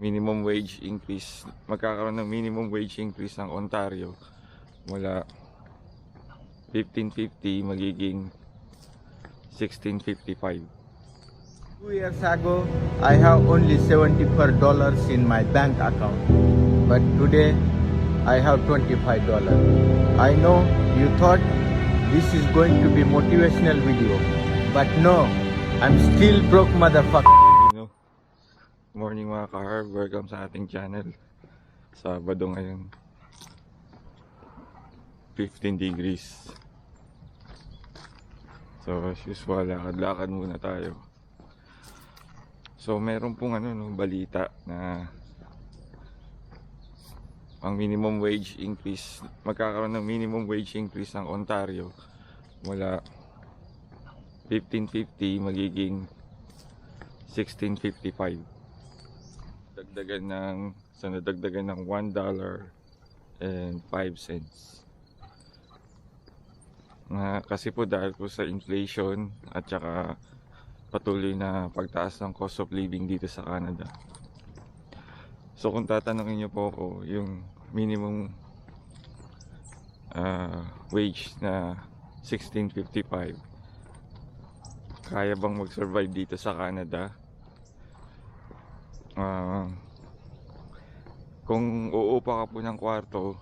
minimum wage increase, magkakaroon ng minimum wage increase ng Ontario mula 15.50 magiging 16.55. 2 years ago, I have only $74 in my bank account, but today I have $25. I know you thought this is going to be motivational video, but no, I'm still broke motherfucker. Morning mga ka-harb, welcome sa ating channel. Sabado ngayon, 15 degrees. So as usual, lakad-lakad muna tayo. So meron pong balita na ang minimum wage increase, magkakaroon ng minimum wage increase ng Ontario mula 15.50 magiging 16.55. Nadagdagan ng $1.05. Kasi po dahil po sa inflation at saka patuloy na pagtaas ng cost of living dito sa Canada. So kung tatanungin niyo po ako, yung minimum wage na 16.55, kaya bang mag-survive dito sa Canada? Kung uupa ka po ng kwarto,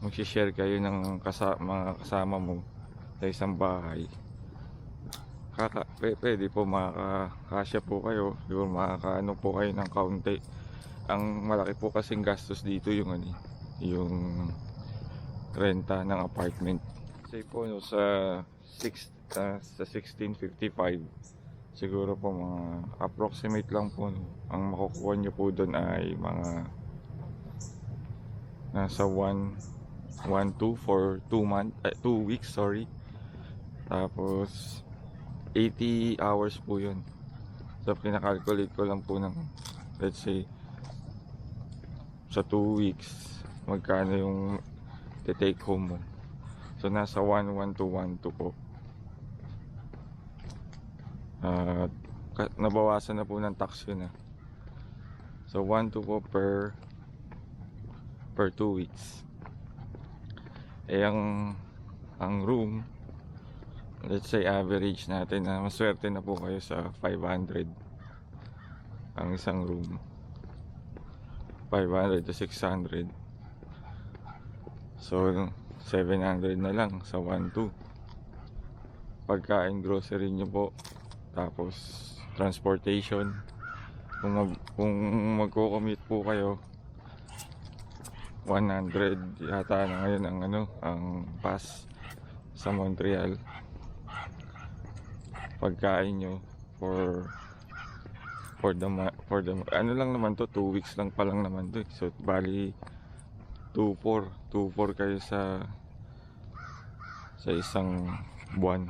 mag-share kayo ng mga kasama mo sa isang bahay, pwede po makakasya po kayo, yung makakaano po kayo ng kaunti. Ang malaki po kasing gastos dito yung renta ng apartment. Say po sa 16.55, siguro po mga approximate lang po, ang makukuha nyo po doon ay mga nasa 1.2 for 2 weeks, sorry. Tapos 80 hours po yun. So kinakalculate ko lang po ng, let's say, sa 2 weeks magkano yung take home mo. So nasa 1.1 to 1.2 po. Nabawasan na po ng tax yun . So 1.2 po per 2 weeks. Ang room, let's say average natin na maswerte na po kayo sa 500 ang isang room, 500 to 600. So 700 na lang sa 1.2. Pagkain, grocery nyo po, tapos transportation, kung magko-commute po kayo, 100 yata na ngayon ang pass sa Montreal. Pagkain nyo for the lang naman to, 2 weeks lang pa lang naman to. So bali 2.4 kayo sa isang buwan.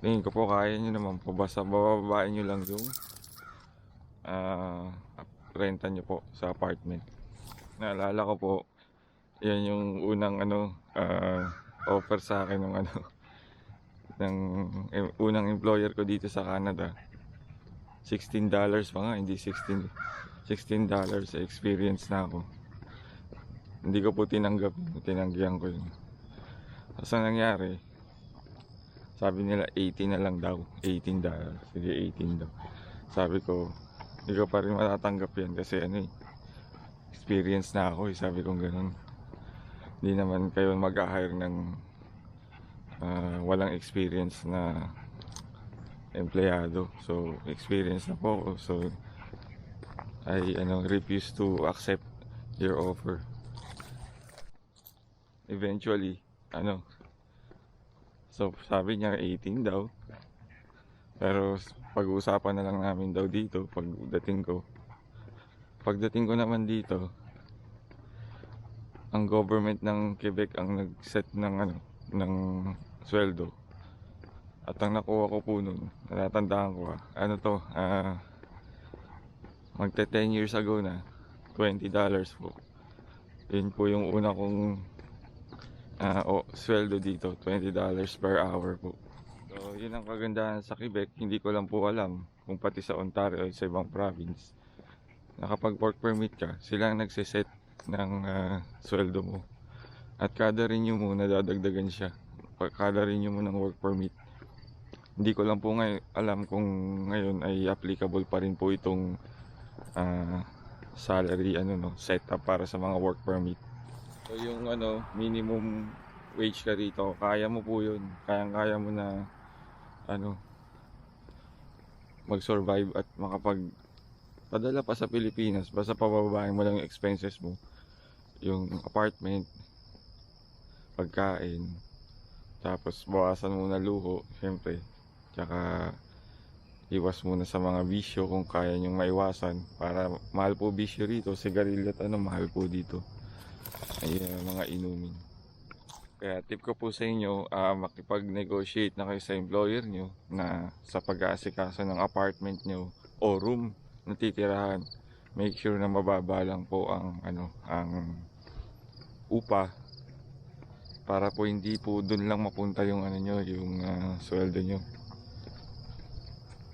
Tingin ko po kaya nyo naman po, basta bababain nyo lang yung renta nyo po sa apartment. Naalala ko po, yan yung unang offer sa akin ng ng unang employer ko dito sa Canada. $16 pa nga, hindi $16 sa experience na ako. Hindi ko po tinanggihan ko yun. Tapos ang nangyari, sabi nila 18 na lang daw, $18. Sige, 18 daw. Sabi ko, hindi ko pa rin matatanggap yan kasi experience na ako, sabi ko ganun. Hindi naman kayo mag-hire ng walang experience na empleyado. So experience na po ako, so I refuse to accept your offer. Eventually so sabi niya 18 daw, pero pag-uusapan na lang namin daw dito pagdating ko naman dito. Ang government ng Quebec ang nag-set ng sweldo, at ang nakuha ko po nun, natatandaan ko magte 10 years ago na, $20 po. Yun po yung una kong sweldo dito, $20 per hour po. So yun ang kagandahan sa Quebec. Hindi ko lang po alam kung pati sa Ontario o sa ibang province. Nakapag work permit ka, sila ang nagsiset ng sweldo mo. At kada renew mo, nadadagdagan siya. Kada renew mo ng work permit. Hindi ko lang po alam kung ngayon ay applicable pa rin po itong salary setup para sa mga work permit. So yung minimum wage ka rito, kaya mo po yun. Kaya mo na mag-survive at makapagpadala pa sa Pilipinas. Basta pababain mo lang yung expenses mo. Yung apartment, pagkain, tapos bawasan mo na luho, syempre. Tsaka iwas muna sa mga bisyo kung kaya nyong maiwasan. Para mahal po bisyo rito, sigarilyo at mahal po dito. Ay mga inumin. Kaya tip ko po sa inyo, makipag-negotiate na kayo sa employer nyo na sa pag-aasikaso ng apartment nyo o room na titirahan. Make sure na mababa lang po ang upa para po hindi po dun lang mapunta yung yung sweldo nyo.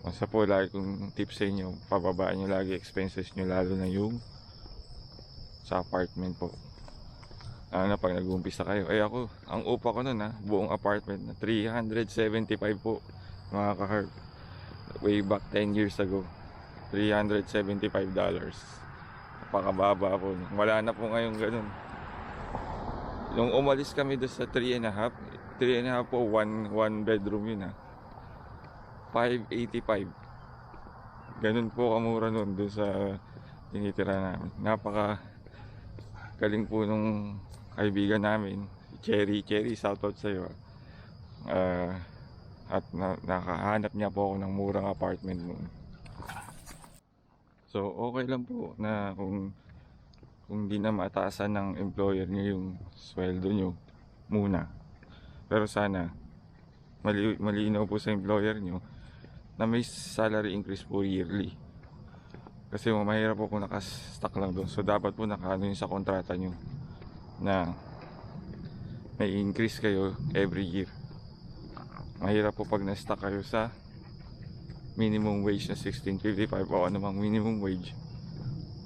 Basta po lagi kong tip sa inyo, pababaan nyo lagi expenses nyo, lalo na yung sa apartment po. Pag nag-uumpisa kayo. Ako, ang upa ko nun buong apartment na 375 po mga ka-herb. Way back 10 years ago. $375. Napakababa po. Wala na po ngayon ganun. Nung umalis kami doon sa 3.5 po, one bedroom yun $585. Ganun po kamura nun doon sa tinitira namin. Napaka galing po nung kaibigan namin, Cherry, shoutout sa iyo. At nakahanap niya po ako ng murang apartment noon. So okay lang po na kung di na mataasan ng employer niyo yung sweldo niyo muna. Pero sana malinaw po sa employer niyo na may salary increase po yearly. Kasi mahirap po kung nakastock lang doon. So dapat po yun sa kontrata nyo na may increase kayo every year. Mahirap po pag na-stock kayo sa minimum wage na $16.55 o anumang minimum wage.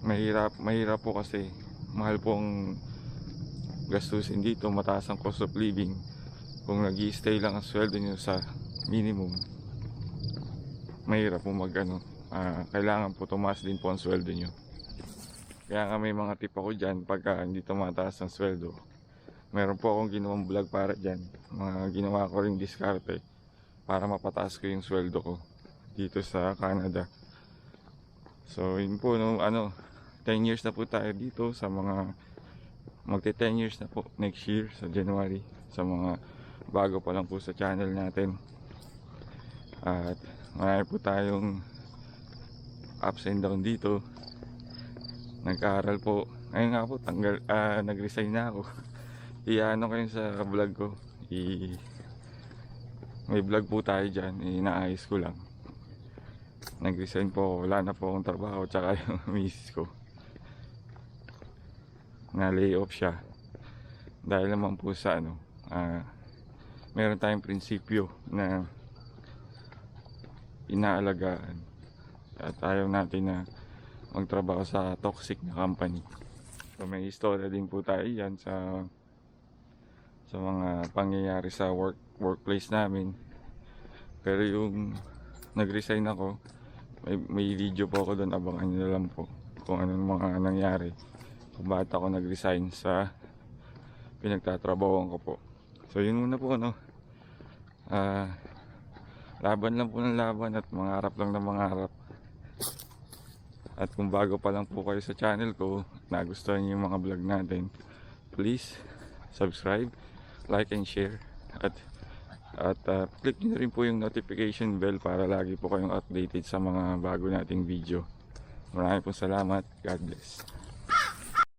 Mahirap po kasi mahal po ang gastusin dito, mataas ang cost of living. Kung nag-i-stay lang ang sweldo nyo sa minimum, mahirap po kailangan po tumaas din po ang sweldo nyo. Kaya nga may mga tip ako dyan pagka hindi tumataas ang sweldo. Meron po akong ginawang vlog para dyan. Mga ginawa ko ring diskarte para mapataas ko yung sweldo ko dito sa Canada. So yun po 10 years na po tayo dito, sa mga magte 10 years na po next year sa January, sa mga bago pa lang po sa channel natin. At marami po tayong ups and down dito. Nag-aaral po. Ngayon nga po, nag-resign na ako. Iano kayo sa vlog ko. May vlog po tayo dyan. Inaayos ko lang. Nag-resign po ako. Wala na po akong trabaho. Tsaka yung misis ko, na-lay off siya. Dahil naman po sa meron tayong prinsipyo na inaalagaan. At ayaw natin na magtrabaho sa toxic na company. So may istorya din po tayo yan sa mga pangyayari sa workplace namin. Pero yung nag-resign ako, may video po ako doon, abangan nyo na lang po kung anong mga nangyari, kung bakit ako nag-resign sa pinagtatrabahoan ko po. So yun muna po laban lang po ng laban at mangarap lang ng mangarap. At kung bago pa lang po kayo sa channel ko, nagustuhan niyo yung mga vlog natin, please subscribe, like and share, at click nyo rin po yung notification bell para lagi po kayong updated sa mga bago nating video. Maraming po salamat. God bless.